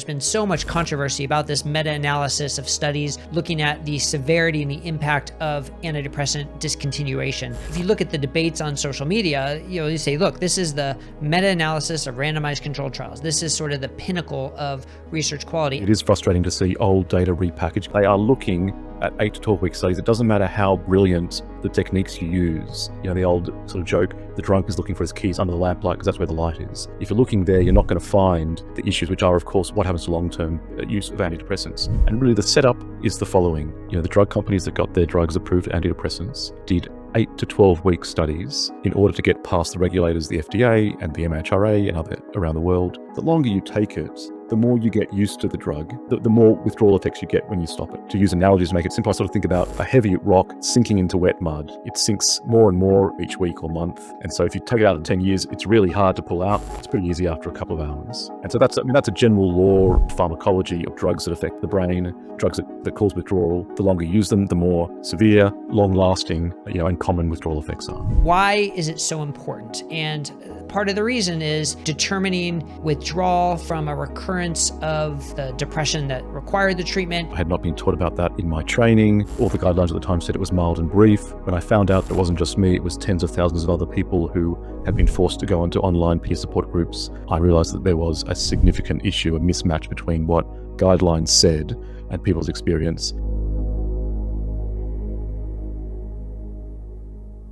been so much controversy about this meta-analysis of studies looking at the severity and the impact of antidepressant discontinuation. If you look at the debates on social media, you say, look, this is the meta-analysis of randomized controlled trials. This is sort of the pinnacle of research quality. It is frustrating to see old data repackaged. They are looking at 8 to 12 week studies. It doesn't matter how brilliant the techniques you use. The old sort of joke, the drunk is looking for his keys under the lamplight because that's where the light is. If you're looking there, you're not going to find the issues, which are, of course, what happens to long-term use of antidepressants. And really the setup is the following. The drug companies that got their drugs approved antidepressants did 8 to 12 week studies in order to get past the regulators, the FDA and the MHRA and other around the world. The longer you take it, the more you get used to the drug, the more withdrawal effects you get when you stop it. To use analogies to make it simple, I sort of think about a heavy rock sinking into wet mud. It sinks more and more each week or month. And so if you take it out in 10 years, it's really hard to pull out. It's pretty easy after a couple of hours. And so that's a general law of pharmacology of drugs that affect the brain, drugs that cause withdrawal. The longer you use them, the more severe, long-lasting, and common withdrawal effects are. Why is it so important? And part of the reason is determining withdrawal from a recurrence of the depression that required the treatment. I had not been taught about that in my training. All the guidelines at the time said it was mild and brief. When I found out that it wasn't just me, it was tens of thousands of other people who had been forced to go into online peer support groups, I realized that there was a significant issue, a mismatch between what guidelines said and people's experience.